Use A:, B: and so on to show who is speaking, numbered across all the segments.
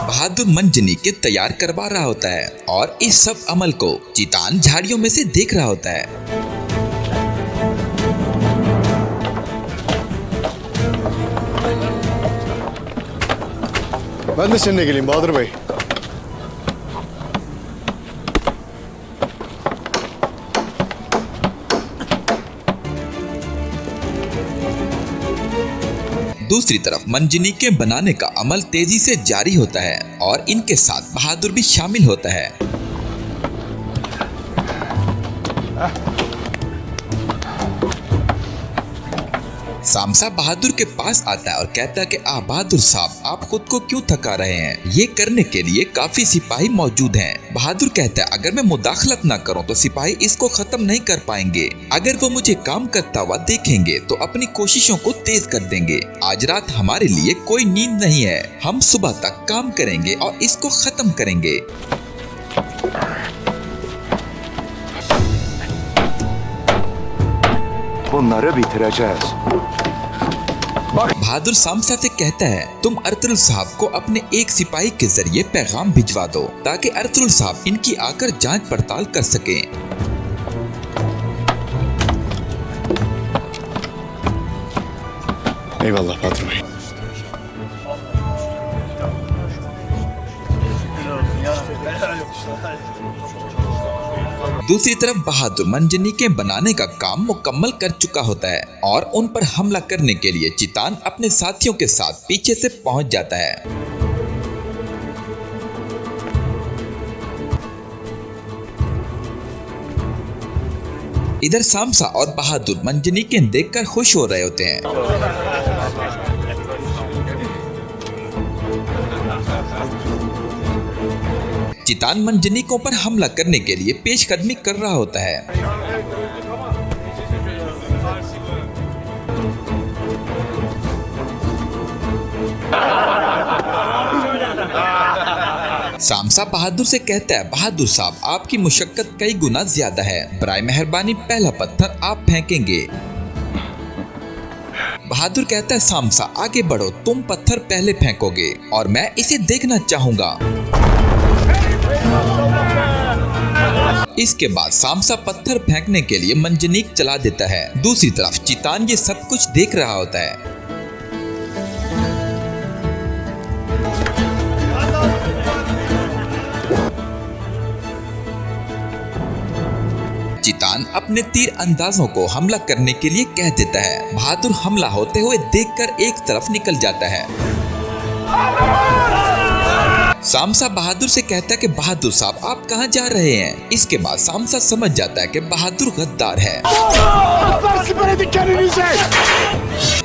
A: बहादुर मंजनी के तैयार करवा रहा होता है और इस सब अमल को चितान झाड़ियों में से देख रहा होता है।
B: बंद चलने के लिए बहादुर भाई।
A: दूसरी तरफ मंजनी के बनाने का अमल तेजी से जारी होता है और इनके साथ बहादुर भी शामिल होता है। सामसा बहादुर के पास आता है और कहता है कि बहादुर साहब, आप खुद को क्यों थका रहे हैं? ये करने के लिए काफी सिपाही मौजूद हैं। बहादुर कहता है अगर मैं मुदाखलत न करूं तो सिपाही इसको खत्म नहीं कर पाएंगे। अगर वो मुझे काम करता हुआ देखेंगे तो अपनी कोशिशों को तेज कर देंगे। आज रात हमारे लिए कोई नींद नहीं है, हम सुबह तक काम करेंगे और इसको खत्म करेंगे। बहादुर सामसा से कहता है तुम अर्तुल साहब को अपने एक सिपाही के जरिए पैगाम भिजवा दो ताकि अर्तुल साहब इनकी आकर जांच पड़ताल कर सकें।
B: eyvallah Bhadur Bey।
A: दूसरी तरफ बहादुर मंजनी के बनाने का काम मुकम्मल कर चुका होता है और उन पर हमला करने के लिए चितान अपने साथियों के साथ पीछे से पहुंच जाता है। इधर सामसा और बहादुर मंजनी के देखकर खुश हो रहे होते हैं। चितान मंजनीकों पर हमला करने के लिए पेशकदमी कर रहा होता है। सामसा बहादुर से कहता है बहादुर साहब, आपकी मुशक्कत कई गुना ज्यादा है, बराए मेहरबानी पहला पत्थर आप फेंकेंगे। बहादुर कहता है सामसा आगे बढ़ो, तुम पत्थर पहले फेंकोगे और मैं इसे देखना चाहूंगा। इसके बाद सामसा पत्थर फेंकने के लिए मंजनीक चला देता है। दूसरी तरफ चितान ये सब कुछ देख रहा होता है। चितान अपने तीर अंदाजों को हमला करने के लिए कह देता है। बहादुर हमला होते हुए देखकर एक तरफ निकल जाता है। सामसा बहादुर से कहता है कि बहादुर साहब आप कहां जा रहे हैं? इसके बाद सामसा समझ जाता है कि बहादुर गद्दार है।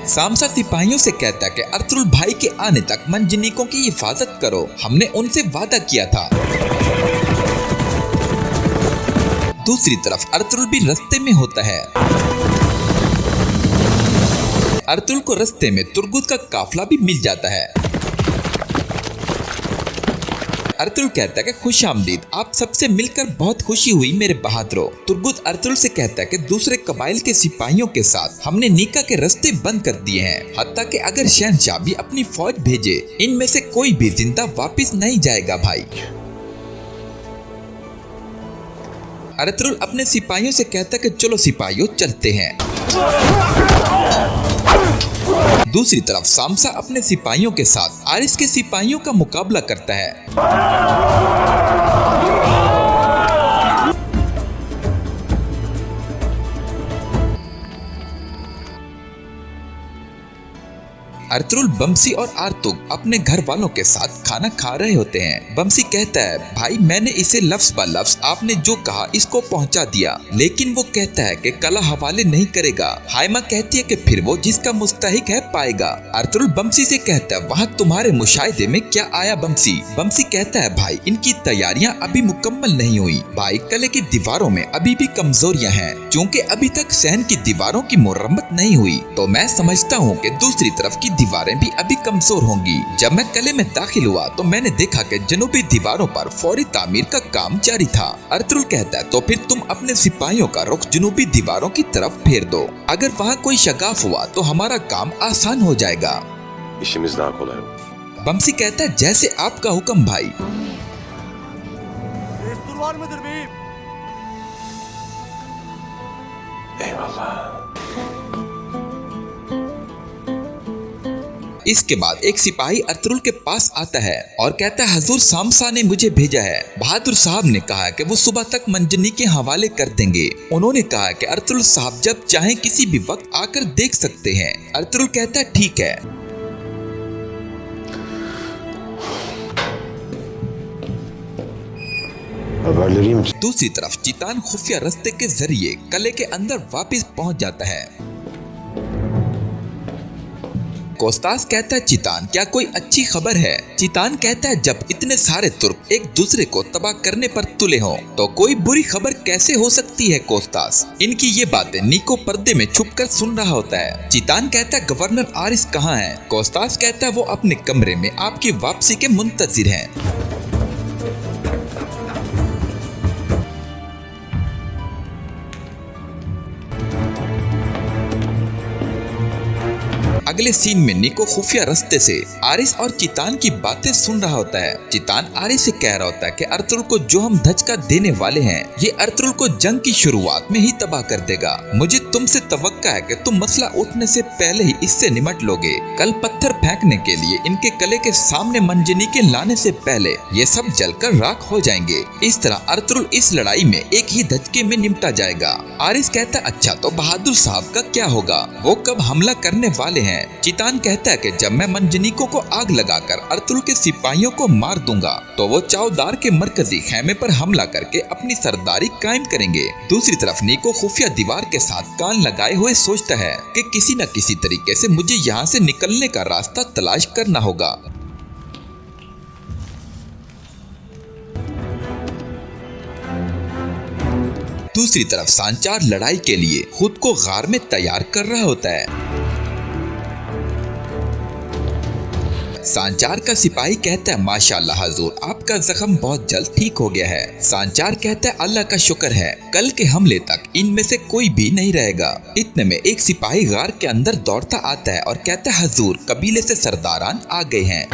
A: सामसा सिपाहियों से कहता है कि अर्तुल भाई के आने तक मंजनीकों की हिफाजत करो, हमने उनसे वादा किया था। दूसरी तरफ अर्तुल भी रास्ते में होता है। अर्तुल को रास्ते में तुर्गुत का काफिला भी मिल जाता है। अर्तुल कहता है कि खुशामदीद, आप सबसे मिलकर बहुत खुशी हुई मेरे बहादुरों। तुर्गुत अर्तुल से कहता है कि दूसरे कबाइल के सिपाहियों के साथ हमने नीका के रास्ते बंद कर दिए हैं, हत्ता कि अगर शहनशाह भी अपनी फौज भेजे, इनमें से कोई भी जिंदा वापस नहीं जाएगा भाई। अर्तुल अपने सिपाहियों से कहता है कि चलो सिपाहियों चलते हैं। दूसरी तरफ सामसा अपने सिपाहियों के साथ आरिस के सिपाहियों का मुकाबला करता है। अर्तुल, बमसी और आर्तुग अपने घर वालों के साथ खाना खा रहे होते हैं। बमसी कहता है, भाई मैंने इसे लफ्ज ब लफ्ज आपने जो कहा इसको पहुंचा दिया, लेकिन वो कहता है कि कला हवाले नहीं करेगा। हाइमा कहती है कि फिर वो जिसका मुस्तहिक है पाएगा। अर्तुल बमसी से कहता है, वहाँ तुम्हारे मुशाहिदे में क्या आया बमसी? बमसी कहता है, भाई इनकी तैयारियां अभी मुकम्मल नहीं हुई। भाई किले की दीवारों में अभी भी कमजोरियां हैं, क्योंकि अभी तक सहन की दीवारों की मुरम्मत नहीं हुई, तो मैं समझता हूँ कि दूसरी तरफ की दीवारें भी अभी कमजोर होंगी। जब मैं किले में दाखिल हुआ तो मैंने देखा कि जनूबी दीवारों पर फौरी तामीर का काम जारी था। अर्तुल कहता है, तो फिर तुम अपने सिपाहियों का रुख जनूबी दीवारों की तरफ फेर दो। अगर वहाँ कोई शगाफ हुआ तो हमारा काम आसान हो जाएगा।
C: İşimiz daha kolay olur.
A: बमसी कहता है, जैसे आपका हुक्म भाई।
D: Destur var mıdır beyim?
C: Eyvallah.
A: इसके बाद एक सिपाही अर्तुल के पास आता है और कहता है, हजूर सामसा ने मुझे भेजा है। बहादुर साहब ने कहा कि वो सुबह तक मंजनी के हवाले कर देंगे। उन्होंने कहा कि अर्तुल साहब जब चाहें किसी भी वक्त आकर देख सकते हैं। अर्तुल कहता है, ठीक है।
B: Haberleriyim.
A: दूसरी तरफ चितान खुफिया रास्ते के जरिए किले के अंदर वापस पहुंच जाता है। कोस्तास कहता है, चितान क्या कोई अच्छी खबर है? चितान कहता है, जब इतने सारे तुर्क एक दूसरे को तबाह करने पर तुले हों तो कोई बुरी खबर कैसे हो सकती है कोस्तास? इनकी ये बातें नीको पर्दे में छुपकर सुन रहा होता है। चितान कहता है, गवर्नर आरिस कहाँ है? कोस्तास कहता है, वो अपने कमरे में आपकी वापसी के मुंतजिर हैं। अगले सीन में निको खुफिया रास्ते से आरिस और चितान की बातें सुन रहा होता है। चितान आरिस से कह रहा होता है कि अर्तुल को जो हम धचका देने वाले हैं, ये अर्तुल को जंग की शुरुआत में ही तबाह कर देगा। मुझे तुमसे तवक्का है कि तुम मसला उठने से पहले ही इससे निमट लोगे। कल पत्थर फेंकने के लिए इनके किले के सामने मंजनी के लाने से पहले ये सब जलकर राख हो जाएंगे। इस तरह अर्तुल इस लड़ाई में एक ही धचके में निपटा जाएगा। आरिस कहता है, अच्छा तो बहादुर साहब का क्या होगा? वो कब हमला करने वाले हैं? चितान कहता है कि जब मैं मंजनीकों को आग लगाकर अर्तुल के सिपाहियों को मार दूंगा तो वो चावदार के मरकजी खेमे पर हमला करके अपनी सरदारी कायम करेंगे। दूसरी तरफ नीको खुफिया दीवार के साथ कान लगाए हुए सोचता है कि किसी न किसी तरीके से मुझे यहाँ से निकलने का रास्ता तलाश करना होगा। दूसरी तरफ सांचार लड़ाई के लिए खुद को गार में तैयार कर रहा होता है। सांचार का सिपाही कहता है, माशाअल्लाह हजूर, आपका जख्म बहुत जल्द ठीक हो गया है। सांचार कहता है, अल्लाह का शुक्र है, कल के हमले तक इनमें से कोई भी नहीं रहेगा। इतने में एक सिपाही गार के अंदर दौड़ता आता है और कहता है, हजूर कबीले से सरदारान आ गए हैं।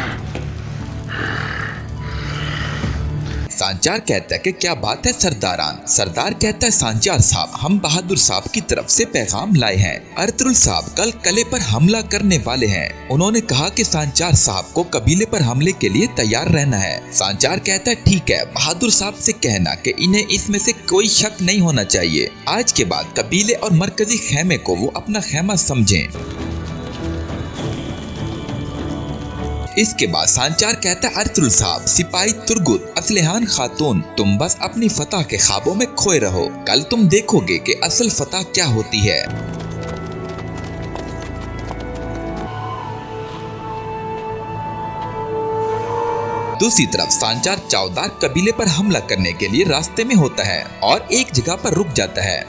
A: सांचार कहता है कि क्या बात है सरदारान? सरदार कहता है, सांचार साहब, हम बहादुर साहब की तरफ से पैगाम लाए हैं। अर्तुल साहब कल किले पर हमला करने वाले हैं। उन्होंने कहा कि सांचार साहब को कबीले पर हमले के लिए तैयार रहना है। सांचार कहता है, ठीक है, बहादुर साहब से कहना कि इन्हें इसमें से कोई शक नहीं होना चाहिए। आज के बाद कबीले और मरकजी खेमे को वो अपना खेमा समझें। इसके बाद सांचार कहता है, अर्तुल साहब, सिपाही तुर्गुत, असलहान खातून, तुम बस अपनी फतह के ख्वाबों में खोए रहो। कल तुम देखोगे कि असल फतह क्या होती है। दूसरी तरफ सांचार चावदार कबीले पर हमला करने के लिए रास्ते में होता है और एक जगह पर रुक जाता है।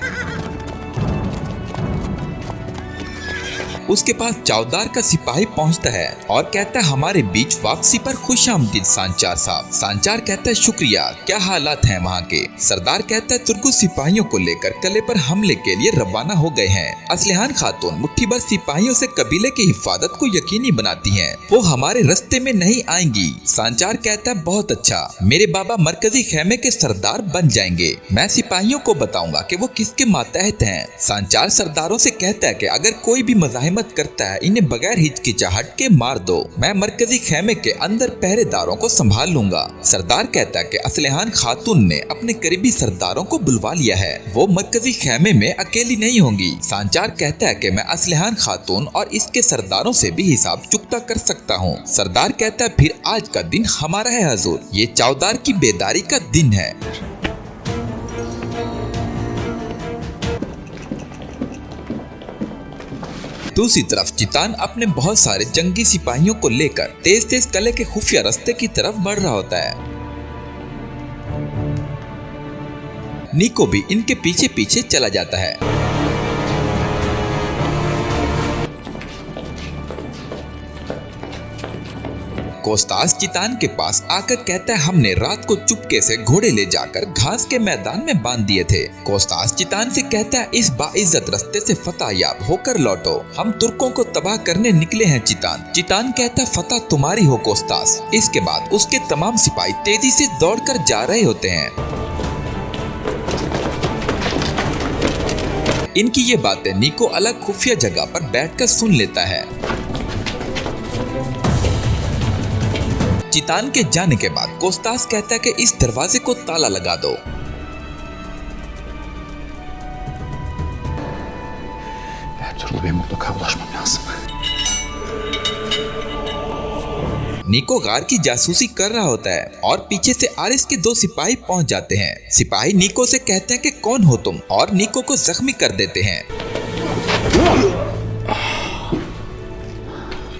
A: उसके पास चौदार का सिपाही पहुंचता है और कहता है हमारे बीच वापसी पर खुशामदीद सांचार साहब। सांचार कहता है शुक्रिया, क्या हालात हैं वहाँ के? सरदार कहता है तुर्को सिपाहियों को लेकर किले पर हमले के लिए रवाना हो गए हैं। असलिहान खातून मुट्ठी भर सिपाहियों से कबीले की हिफाजत को यकीनी बनाती हैं। वो हमारे रास्ते में नहीं आएंगी। सांचार कहता है बहुत अच्छा, मेरे बाबा मरकजी खेमे के सरदार बन जाएंगे। मैं सिपाहियों को बताऊंगा कि वो किसके मातहत हैं। सांचार सरदारों से कहता है कि अगर कोई भी मज़ाहिमत करता है इन्हें बगैर हिचकिचाहट के मार दो। मैं मरकजी खेमे के अंदर पहरेदारों को संभाल लूंगा। सरदार कहता है कि असलिहान खातून ने अपने करीबी सरदारों को बुलवा लिया है, वो मरकजी खेमे में अकेली नहीं होंगी। सांचार कहता है कि मैं असलिहान खातून और इसके सरदारों से भी हिसाब चुकता कर सकता हूँ। सरदार कहता है फिर आज का दिन हमारा है हजूर, ये चौदार की बेदारी का दिन है। दूसरी तरफ चितान अपने बहुत सारे जंगी सिपाहियों को लेकर तेज तेज किले के खुफिया रास्ते की तरफ बढ़ रहा होता है। निको भी इनके पीछे पीछे चला जाता है। कोस्तास चितान के पास आकर कहता है हमने रात को चुपके से घोड़े ले जाकर घास के मैदान में बांध दिए थे। कोस्तास चितान से कहता है इस बाइज्जत रास्ते से फतह याब होकर लौटो, हम तुर्कों को तबाह करने निकले हैं। चितान कहता है फतह तुम्हारी हो कोस्तास। इसके बाद उसके तमाम सिपाही तेजी से दौड़कर जा रहे होते हैं। इनकी ये बातें निको अलग खुफिया जगह पर बैठकर सुन लेता है। चितान के जाने के बाद कोस्तास कहता है कि इस दरवाजे को ताला लगा दो। निको गार की जासूसी कर रहा होता है और पीछे से आरिस के दो सिपाही पहुंच जाते हैं। सिपाही निको से कहते हैं कि कौन हो तुम, और निको को जख्मी कर देते हैं।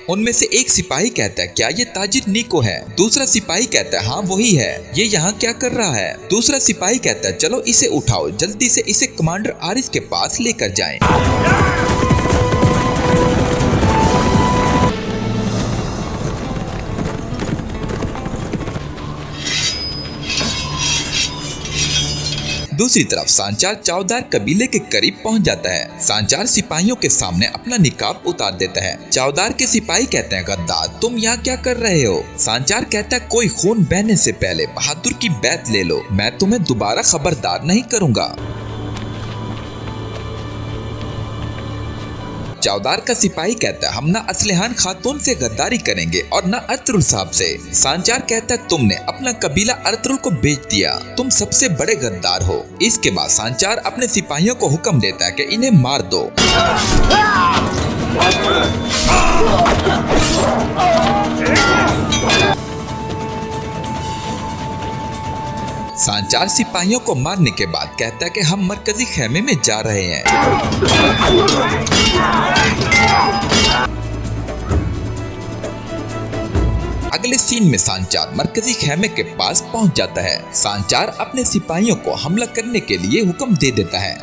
A: उनमें से एक सिपाही कहता है क्या ये ताजिर निको है? दूसरा सिपाही कहता है हाँ वही है, ये यहाँ क्या कर रहा है? दूसरा सिपाही कहता है चलो इसे उठाओ, जल्दी से इसे कमांडर आरिस के पास लेकर जाएं। दूसरी तरफ सांचार चौदार कबीले के करीब पहुंच जाता है। सांचार सिपाहियों के सामने अपना निकाब उतार देता है। चौदार के सिपाही कहते हैं गद्दार तुम यहाँ क्या कर रहे हो? सांचार कहता है कोई खून बहने से पहले बहादुर की बैत ले लो, मैं तुम्हें दोबारा खबरदार नहीं करूंगा। चौदार का सिपाही कहता है हम ना असलिहान खातून से गद्दारी करेंगे और ना अरतुरुल साहब से। सांचार कहता है तुमने अपना कबीला अरतुरुल को बेच दिया, तुम सबसे बड़े गद्दार हो। इसके बाद सांचार अपने सिपाहियों को हुक्म देता है कि इन्हें मार दो। सांचार सिपाहियों को मारने के बाद कहता है कि हम मरकजी खेमे में जा रहे हैं। अगले सीन में सांचार मरकजी खेमे के पास पहुंच जाता है। सांचार अपने सिपाहियों को हमला करने के लिए हुक्म दे देता है।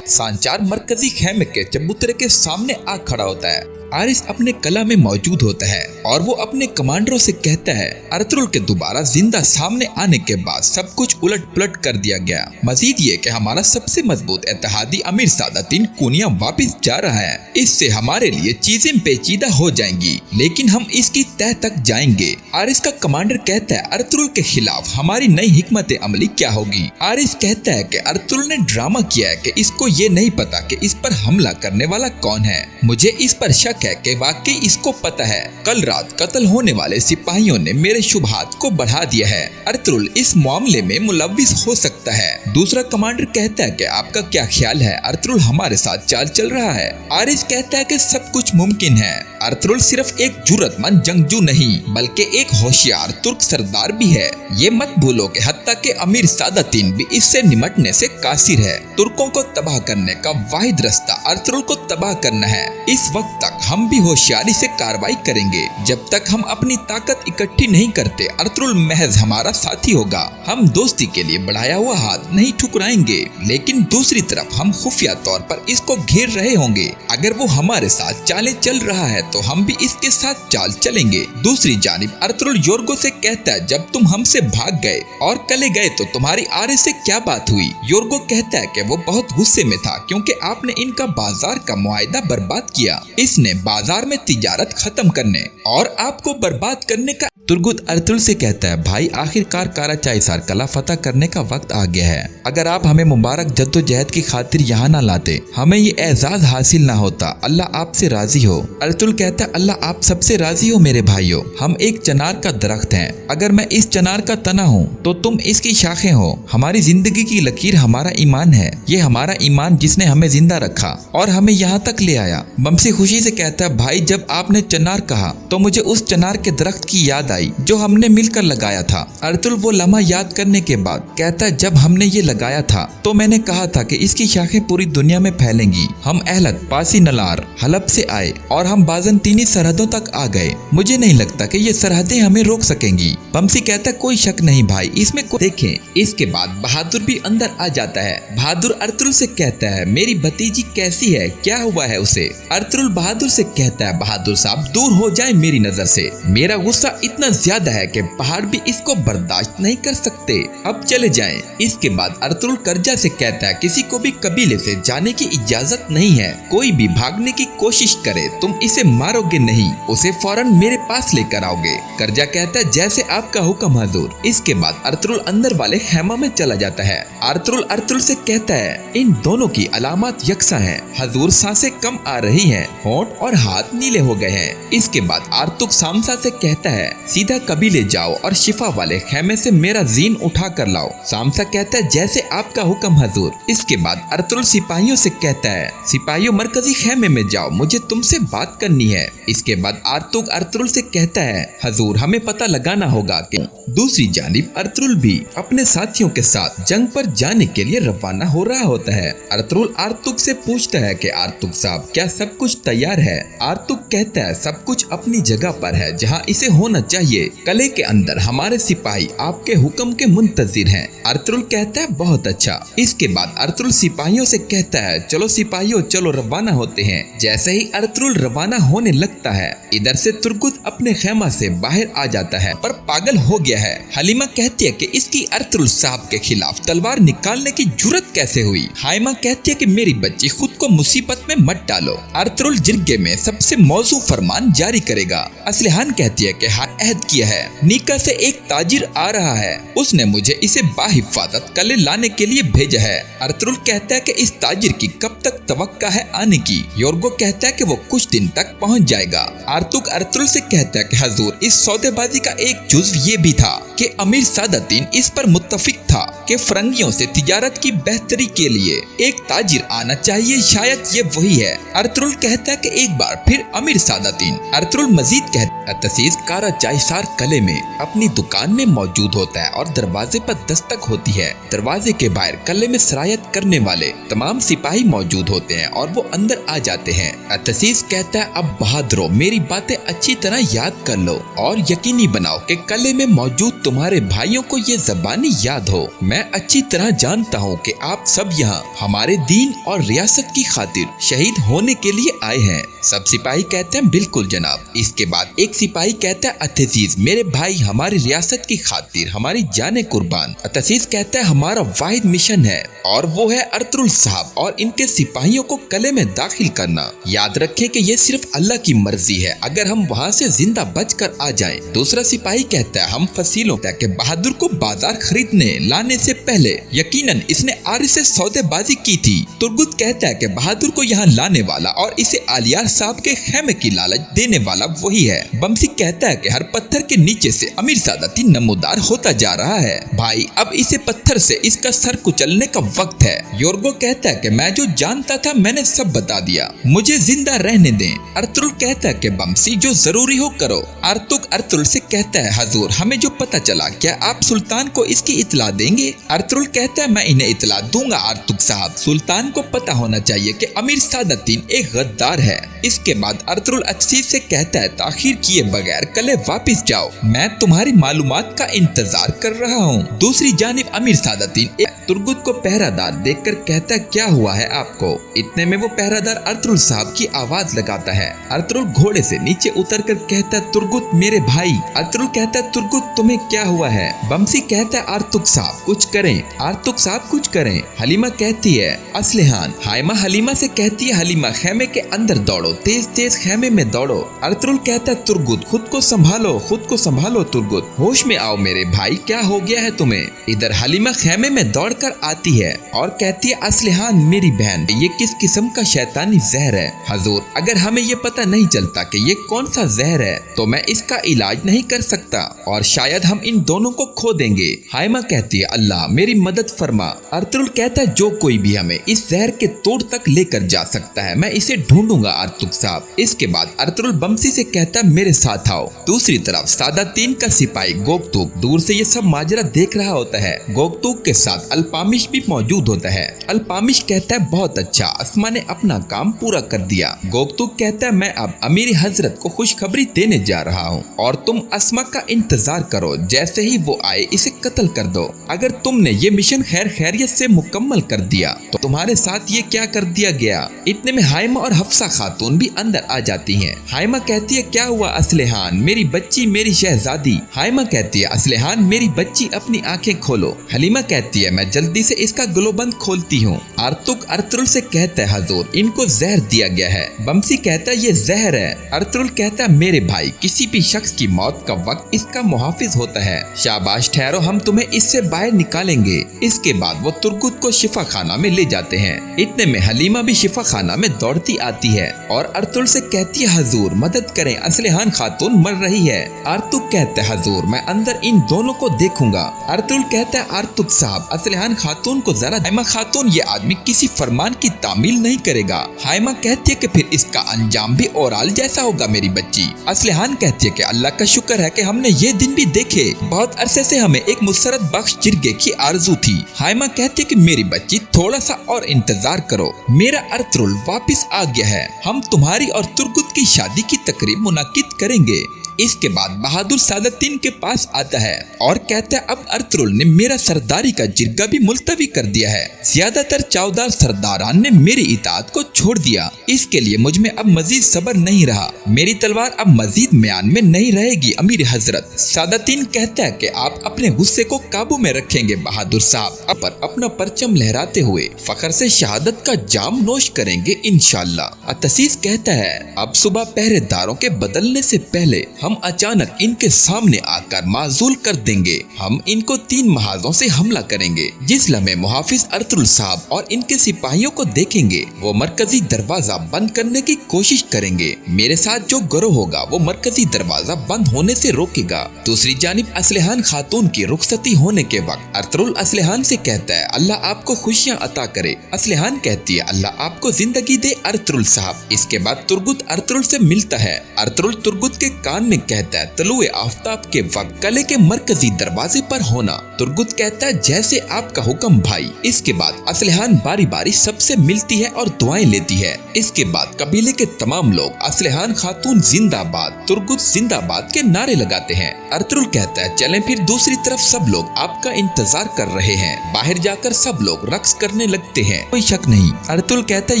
A: सांचार मरकजी खेमे के चबूतरे के सामने आ खड़ा होता है। आरिस अपने कला में मौजूद होता है और वो अपने कमांडरों से कहता है अरतुरुल के दोबारा जिंदा सामने आने के बाद सब कुछ उलट पलट कर दिया गया। मजीद ये कि हमारा सबसे मजबूत इत्तेहादी अमीर सादातीन कुनिया वापस जा रहा है। इससे हमारे लिए चीजें पेचीदा हो जाएंगी, लेकिन हम इसकी तह तक जाएंगे। आरिस का कमांडर कहता है अरतुरुल के खिलाफ हमारी नई हिकमत अमली क्या होगी? आरिस कहता है कि अरतुरुल ने ड्रामा किया है कि इसको ये नहीं पता कि इस पर हमला करने वाला कौन है। मुझे इस पर शक है कि वाकई इसको पता है। कल रात कत्ल होने होने वाले सिपाहियों ने मेरे शुभात को बढ़ा दिया है। अर्तुगरुल इस मामले में मुलव्विस हो सकता है। दूसरा कमांडर कहता है कि आपका क्या ख्याल है? अर्तुगरुल हमारे साथ चाल चल रहा है। आरिस कहता है कि सब कुछ मुमकिन है। अर्तुगरुल सिर्फ एक जुर्रतमंद जंगजू नहीं बल्कि एक होशियार तुर्क सरदार भी है। ये मत भूलो कि हत्ता के अमीर सादातीन भी इससे निमटने से कासिर है। तुर्कों को तबाह करने का वाहिद रास्ता अर्तुगरुल को तबाह करना है। इस वक्त तक हम भी होशियारी से कार्रवाई करेंगे। जब तक हम अपनी ताकत इकट्ठी नहीं करते अर्तुगरुल महज हमारा साथी होगा। हम दोस्ती के लिए बढ़ाया हुआ हाथ नहीं ठुकराएंगे, लेकिन दूसरी तरफ हम खुफिया तौर पर इसको घेर रहे होंगे। अगर वो हमारे साथ चालें चल रहा है तो हम भी इसके साथ चाल चलेंगे। दूसरी जानिब अर्तुगरुल योर्गो से कहता है, जब तुम हमसे भाग गए और कले गए तो तुम्हारी आरिस से क्या बात हुई? योर्गो कहता है कि वो बहुत गुस्से में था क्योंकि आपने इनका बाजार का मुआहदा बर्बाद किया। इसने बाजार में तिजारत खत्म करने और आपको बर्बाद करने का। तुर्गुत अर्तुगरुल से कहता है, भाई आखिरकार काराचाइसार कला फतह करने का वक्त आ गया है। अगर आप हमें मुबारक जद्दोजहद की खातिर यहाँ न लाते हमें ये एजाज हासिल ना होता। अल्लाह आपसे राजी हो। अर्तुगरुल कहता है, अल्लाह आप सबसे राजी हो मेरे भाइयों। हम एक चनार का दरख्त हैं। अगर मैं इस चनार का तना हूँ तो तुम इसकी शाखें हो। हमारी जिंदगी की लकीर हमारा ईमान है। ये हमारा ईमान जिसने हमें जिंदा रखा और हमें यहाँ तक ले आया। बमसी खुशी से कहता है, भाई जब आपने चनार कहा तो मुझे उस चनार के दरख्त की याद आई जो हमने मिलकर लगाया था। अर्तुगरुल वो लम्हा याद करने के बाद कहता है, जब हमने ये लगाया था तो मैंने कहा था कि इसकी शाखें पूरी दुनिया में फैलेंगी। हम अहलत, पासी नलार, हलब से आए और हम बाज़ंतीनी सरहदों तक आ गए। मुझे नहीं लगता कि ये सरहदें हमें रोक सकेंगी। बमसी कहता है, कोई शक नहीं भाई, इसमें देखें। इसके बाद बहादुर भी अंदर आ जाता है। बहादुर अर्तुगरुल से कहता है, मेरी भतीजी कैसी है? क्या हुआ है उसे? अर्तुगरुल बहादुर से कहता है, बहादुर साहब दूर हो जाए मेरी नजर से। मेरा गुस्सा इतना ज्यादा है कि पहाड़ भी इसको बर्दाश्त नहीं कर सकते। अब चले जाएं। इसके बाद अर्तुगरुल कर्जा से कहता है, किसी को भी कबीले से जाने की इजाजत नहीं है। कोई भी भागने की कोशिश करे तुम इसे मारोगे नहीं, उसे फौरन मेरे पास लेकर आओगे। कर्जा कहता है, जैसे आपका हुक्म हजूर। इसके बाद अर्तुगरुल अंदर वाले खेमा में चला जाता है। अर्तुगरुल से कहता है, इन दोनों की अलामत यकसा हैं। हजूर सांसें कम आ रही हैं, होंठ और हाथ नीले हो गए हैं। इसके बाद अर्तुग सामसा से कहता है, सीधा कबीले जाओ और शिफा वाले खेमे से मेरा जीन उठा कर लाओ। सामसा कहता है, जैसे आपका हुक्म हजूर। इसके बाद अर्तुगरुल सिपाहियों से कहता है, सिपाहियों मरकजी खेमे में जाओ, मुझे तुमसे बात करनी है। इसके बाद अर्तुगरुल से कहता है, हजूर हमें पता लगाना होगा कि। दूसरी जानिब अर्तुगरुल भी अपने साथियों के साथ जंग पर जाने के लिए रवाना हो रहा होता है। अर्तुग से पूछता है कि अर्तुग साहब क्या सब कुछ तैयार है? अर्तुग कहता है, सब कुछ अपनी जगह पर है जहाँ इसे होना चाहिए। कले के अंदर हमारे सिपाही आपके हुक्म के मुंतजिर हैं। अर्तुगरुल कहता है, बहुत अच्छा। इसके बाद अर्तुगरुल सिपाहियों से कहता है, चलो सिपाहियों चलो रवाना होते हैं। जैसे ही अर्तुगरुल रवाना होने लगता है, इधर से तुर्गुत अपने खेमा से बाहर आ जाता है पर पागल हो गया है। हलीमा कहती है कि इसकी अर्तुगरुल साहब के खिलाफ तलवार निकालने की जुर्रत कैसे हुई? हाइमा कहती है कि मेरी बच्ची खुद को मुसीबत में मत डालो। अर्तुगरुल जिरगे में सबसे मौजू फरमान जारी करेगा। असलिहान कहती है कि अहद किया है। नीका से एक ताजिर आ रहा है, उसने मुझे इसे बाहिफाजत कले लाने के लिए भेजा है। अर्तुगरुल कहता है कि इस ताजिर की कब तक तवक्का है आने की? योर्गो कहता है कि वो कुछ दिन तक पहुंच जाएगा। अर्तुगरुल से कहता है कि हजूर इस सौदेबाजी का एक जुज्व ये भी था कि अमीर सादातीन इस पर मुत्तफिक था कि फरंगियों से तिजारत की बेहतरी के लिए एक ताजिर आना चाहिए, शायद ये वही है। अर्तुगरुल कहता है कि एक बार फिर अमीर सादातीन। अर्तुगरुल मजीद कहता है, तसीस काराचाइसार कले में अपनी दुकान में मौजूद होता है और दरवाजे पर दस्तक होती है। दरवाजे के बाहर कले में सरायत करने वाले तमाम सिपाही मौजूद होते हैं और वो अंदर आ जाते हैं। तसीस कहता है, अब बहादुरों मेरी बातें अच्छी तरह याद कर लो और यकीनी बनाओ कि कले में मौजूद तुम्हारे भाइयों को ये ज़बानी याद हो। मैं अच्छी तरह जानता हूँ कि आप सब यहाँ हमारे दीन और रियासत की खातिर शहीद होने के लिए आए हैं। सब सिपाही कहते हैं, बिल्कुल जनाब। इसके बाद एक सिपाही कहता है, अतसीस मेरे भाई हमारी रियासत की खातिर हमारी जाने कुर्बान। अतसीस कहता है, हमारा वाहिद मिशन है और वो है अर्तुगरुल साहब और इनके सिपाहियों को कले में दाखिल करना। याद रखें कि ये सिर्फ अल्लाह की मर्जी है अगर हम वहाँ से जिंदा बचकर आ जाएं। दूसरा सिपाही कहता है, हम फसीलों के बहादुर को बाजार खरीदने लाने से पहले यकीनन इसने आरिस से सौदेबाजी की थी। तुर्गुत कहता है कि बहादुर को यहाँ लाने वाला और इसे आलियार साहब के खेमे की लालच देने वाला वही है। बमसी कहता है कि हर पत्थर के नीचे से अमीर सादती नमोदार होता जा रहा है। भाई अब इसे पत्थर से इसका सर कुचलने का वक्त है। योर्गो कहता है कि मैं जो जानता था मैंने सब बता दिया, मुझे जिंदा रहने दें। अर्तुल कहता है कि बमसी जो जरूरी हो करो। अर्तुग अर्तुल से कहता है हजूर हमें जो पता चला क्या आप सुल्तान को इसकी इतला देंगे? अर्तुल कहता है मैं इन्हें इतला दूंगा अर्तुग साहब, सुल्तान को पता होना चाहिए कि अमीर सादतीन एक गद्दार है। इसके बाद अर्तुल अक्सीर से कहता है ताखीर किए बगैर कल वापिस जाओ, मैं तुम्हारी मालूमात का इंतजार कर रहा हूँ। दूसरी जानिब अमीर सादतीन तुर्गुत को पहरादार देखकर कहता है क्या हुआ है आपको? इतने में वो पहरादार अर्तुल साहब की आवाज लगाता है। अर्तुल घोड़े से नीचे उतरकर कहता है तुर्गुत मेरे भाई। अर्तुल कहता है तुर्गुत तुम्हें क्या हुआ है? बमसी कहता है आर्तुग साहब कुछ करें, आर्तुग साहब कुछ करें। हलीमा कहती है असलिहान। हाइमा हलीमा से कहती है हलीमा खेमे के अंदर दौड़ो, तेज तेज खेमे में दौड़ो। अर्तुल कहता है तुर्गुत खुद को संभालो, खुद को संभालो तुर्गुत, होश में आओ मेरे भाई, क्या हो गया है तुम्हें? इधर हलीमा खेमे में दौड़कर आती है और कहती है असलिहान मेरी बहन ये किस किस्म का शैतानी जहर है? हजूर अगर हमें ये पता नहीं चलता कि ये कौन सा जहर है तो मैं इसका इलाज नहीं कर सकता और शायद हम इन दोनों को खो देंगे। हाइमा कहती है अल्लाह मेरी मदद फरमा। अर्तुल कहता है जो कोई भी हमें इस जहर के तोड़ तक लेकर जा सकता है मैं इसे ढूंढूंगा अर्तुग साहब। इसके बाद अर्तुल बमसी से कहता है मेरे साथ आओ। दूसरी तरफ सादातीन का सिपाही गोकतुक दूर से ये सब माजरा देख रहा होता है। गोकतुक के साथ अल्पामिश भी मौजूद होता है। अल्पामिश कहता है बहुत अच्छा, अस्मा ने अपना काम पूरा कर दिया। गोकतुक कहता है मैं अब अमीर हजरत को खुशखबरी देने जा रहा हूँ और तुम अस्मा का इंतजार करो, जैसे ही वो आए इसे कत्ल कर दो। अगर तुमने ये मिशन खैर खैरियत से मुकम्मल कर दिया तो तुम्हारे साथ ये क्या कर दिया गया? इतने में हाइमा और हफ्सा खातून भी अंदर आ जाती हैं। हाइमा कहती है क्या हुआ असलिहान मेरी बच्ची मेरी शहजादी? हाइमा कहती है असलिहान मेरी बच्ची अपनी आंखें खोलो। हलीमा कहती है मैं जल्दी से इसका ग्लोबंद खोलती हूँ। आर्तुग अर्तुल से कहता है हजूर इनको जहर दिया गया है। बमसी कहता है ये जहर है। अर्तुल कहता है मेरे भाई किसी भी शख्स की मौत का वक्त इसका मुहाफिज होता है। शाबाश ठहरो हम तुम्हें इससे बाहर निकालेंगे। इसके बाद वो तुर्गुत को शिफा खाना में ले जाते हैं। इतने में हलीमा भी शिफा खाना में दौड़ती आती है और अर्तुल से कहती है हजूर मदद करें असलिहान खातून मर रही है। आर्तुग कहता है हजूर मैं अंदर इन दोनों को देखूंगा। अर्तुल कहता है आर्तुग साहब असलिहान खातून को जरा। हाइमा खातून ये आदमी किसी फरमान की तामील नहीं करेगा। हाइमा कहती है कि फिर इसका अंजाम भी ओराल जैसा होगा मेरी बच्ची। असलिहान कहती है कि अल्लाह का शुक्र है कि हमने ये दिन भी देखे, बहुत अरसे से हमें एक मुसरत बख्श जिरगे की आरजू थी। हाइमा कहती है कि मेरी बच्ची थोड़ा सा और इंतजार करो, मेरा अर्तुल वापिस आ गया है, हम तुम्हारी और तुर्गुत की शादी की तकरीब मुनाकिद करेंगे। इसके बाद बहादुर सादतीन के पास आता है और कहता है अब अर्तुल ने मेरा सरदारी का जिरगा भी मुलतवी कर दिया है। ज्यादातर चावदार सरदारान ने मेरी इताअत को छोड़ दिया, इसके लिए मुझ में अब मजीद सब्र नहीं रहा, मेरी तलवार अब मजीद म्यान में नहीं रहेगी अमीर हजरत। सादतीन कहता है कि आप अपने गुस्से को काबू में रखेंगे बहादुर साहब, पर अपना परचम लहराते हुए फखर से शहादत का जाम नोश करेंगे इंशाअल्लाह। अतसीस कहता है अब सुबह पहरेदारों के बदलने से पहले हम अचानक इनके सामने आकर माजूल कर देंगे, हम इनको 3 महाजों से हमला करेंगे। जिस लम्हे मुहाफिज अर्तुल साहब और इनके सिपाहियों को देखेंगे वो मरकजी दरवाजा बंद करने की कोशिश करेंगे। मेरे साथ जो गिरोह होगा वो मरकजी दरवाजा बंद होने से रोकेगा। दूसरी जानिब असलिहान खातून की रुखसती होने के वक्त अर्तुल असलिहान से कहता है अल्लाह आपको खुशियाँ अता करे। असलिहान कहती है अल्लाह आपको जिंदगी दे अर्तुल साहब। इसके बाद तुर्गुत अर्तुल से मिलता है। अर्तुल तुर्गुत के कान में कहता है तलुए आफ्ताब के वक्त कले के मरकजी दरवाजे पर होना। तुर्गुत कहता है जैसे आपका हुक्म भाई। इसके बाद असलिहान बारी बारी सबसे मिलती है और दुआएं लेती है। इसके बाद कबीले के तमाम लोग असलिहान खातून जिंदाबाद तुर्गुत जिंदाबाद के नारे लगाते हैं। अर्तुल कहता है चलें फिर दूसरी तरफ सब लोग आपका इंतजार कर रहे हैं। बाहर जाकर सब लोग रक्स करने लगते हैं, कोई शक नहीं। अर्तुल कहता है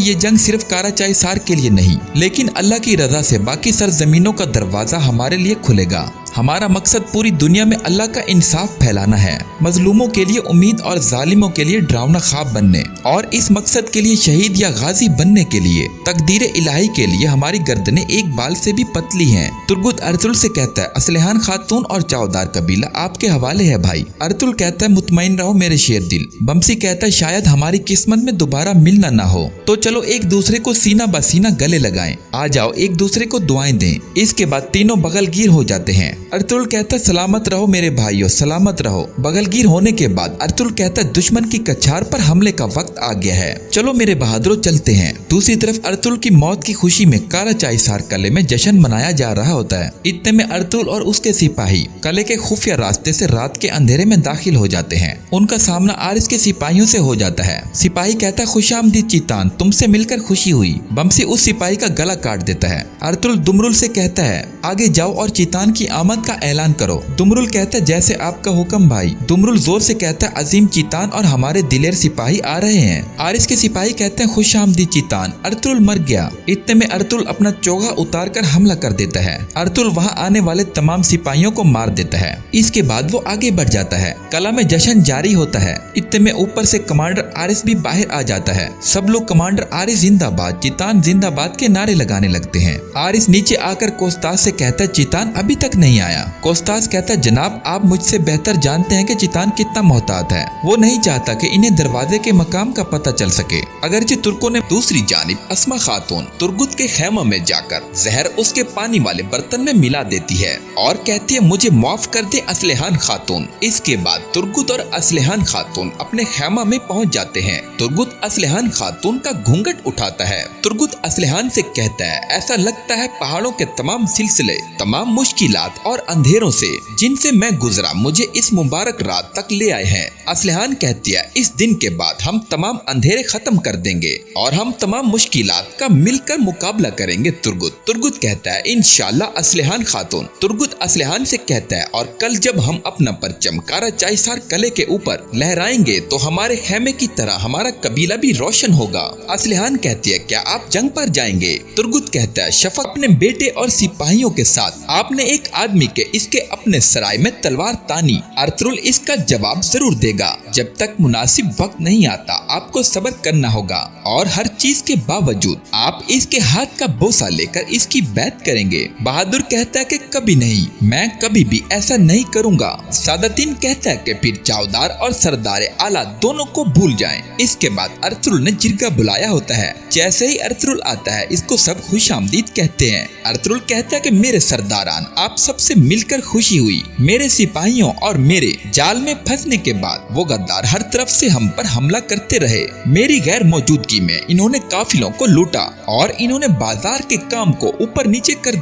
A: ये जंग सिर्फ काराचाई सार के लिए नहीं लेकिन अल्लाह की रजा से बाकी सरजमीनों का दरवाजा हमारे लिए खुलेगा। हमारा मकसद पूरी दुनिया में अल्लाह का इंसाफ फैलाना है, मजलूमों के लिए उम्मीद और जालिमों के लिए डरावना ख्वाब बनने, और इस मकसद के लिए शहीद या गाजी बनने के लिए तकदीर इलाही के लिए हमारी गर्दनें एक बाल से भी पतली हैं। तुर्गुत अर्तुल से कहता है, असलहान खातून और चावदार कबीला आपके हवाले है भाई। अर्तुल कहता है, मुतमईन रहो मेरे शेर दिल। बमसी कहता है, शायद हमारी किस्मत में दोबारा मिलना ना हो, तो चलो एक दूसरे को सीना बसीना गले लगाएं, आ जाओ एक दूसरे को दुआएं दें। इसके बाद तीनों बगलगीर हो जाते हैं। अर्तुल कहता है, सलामत रहो मेरे भाइयों, सलामत रहो। बगलगीर होने के बाद अर्तुल कहता है, दुश्मन की कछार पर हमले का वक्त आ गया है, चलो मेरे बहादुरों चलते हैं। दूसरी तरफ अर्तुल की मौत की खुशी में काराचाईसार कले में जश्न मनाया जा रहा होता है। इतने में अर्तुल और उसके सिपाही कले के खुफिया रास्ते से रात के अंधेरे में दाखिल हो जाते हैं। उनका सामना आरिस के सिपाहियों से हो जाता है। सिपाही कहता है, खुशामदीद चीतान, तुमसे मिलकर खुशी हुई। बमसी उस सिपाही का गला काट देता है। अर्तुल दुमरुल से कहता है, आगे जाओ और चीतान की आमद का ऐलान करो। दुमरुल कहता है, जैसे आपका हुक्म भाई। दुमरुल जोर से कहता है, अजीम चीतान और हमारे दिलेर सिपाही आ रहे हैं। आरिस के सिपाही कहते हैं, खुशामदीद चीतान, अर्तुल मर गया। इतने में अर्तुल अपना चोगा उतार कर हमला कर देता है। अर्तुल वहाँ आने वाले तमाम सिपाहियों को मार देता है। इसके बाद वो आगे बढ़ जाता है। कला में जश्न जारी होता है। इतने में ऊपर से कमांडर आरिस भी बाहर आ जाता है। सब लोग कमांडर आरिस जिंदाबाद, चीतान जिंदाबाद के नारे लगाने लगते हैं। आरिस नीचे आकर कोस्ताज से कहता है, चीतान अभी तक नहीं आया। कोस्ताज कहता है, जनाब आप मुझसे बेहतर जानते हैं कि चीतान कितना मोहतात है। वो नहीं चाहता कि इन्हें दरवाजे के मकाम का पता चल सके। अगरचे तुर्कों ने दूसरी जानिब अस्मा खातून तुर्गुत के खैमा में जाकर जहर उसके पानी वाले बर्तन में मिला देती है और कहती है, मुझे माफ कर दे असलहान खातून। इसके बाद तुर्गुत और असलहान खातून अपने खैमा में पहुंच जाते हैं। तुर्गुत असलहान खातून का घूंघट उठाता है। तुर्गुत असलहान से कहता है, ऐसा लगता है पहाड़ों के तमाम सिलसिले, तमाम मुश्किलात और अंधेरों से जिनसे मैं गुजरा मुझे इस मुबारक रात तक ले आए हैं। असलहान कहती है, इस दिन के बाद हम तमाम अंधेरे खत्म कर देंगे और हम तमाम मुश्किलात का मिलकर मुकाबला करेंगे। तुर्गुत कहता है, इंशाल्लाह असलहान खातून। तुर्गुत असलहान से कहता है, और कल जब हम अपना परचम काराचाईसार कले के ऊपर लहराएंगे तो हमारे खेमे की तरह हमारा कबीला भी रोशन होगा। असलहान कहती है, क्या आप जंग पर जाएंगे? तुर्गुत कहता है, शफक अपने बेटे और सिपाहियों के साथ आपने एक आदमी के इसके अपने सराय में तलवार तानी। अर्तुल इसका जवाब जरूर देगा। जब तक मुनासिब वक्त नहीं आता आपको सब्र करना होगा और हर चीज के बावजूद आप इसके हाथ का बोसा लेकर इसकी बैत करेंगे। बहादुर कहता है कि कभी नहीं, मैं कभी भी ऐसा नहीं करूंगा। सादतीन कहता है कि फिर चावदार और सरदार आला दोनों को भूल जाएं। इसके बाद अर्तुल ने जिरगा बुलाया होता है। जैसे ही अर्तुल आता है इसको सब खुशामदीद कहते हैं। अर्तुल कहता है कि मेरे सरदारान, आप सबसे मिलकर खुशी हुई। मेरे सिपाहियों और मेरे जाल में फंसने के बाद वो गद्दार हर तरफ से हम पर हमला करते रहे। मेरी गैर मौजूदगी में इन्होंने काफिलों को लूटा और इन्होंने बाजार के काम को ऊपर नीचे कर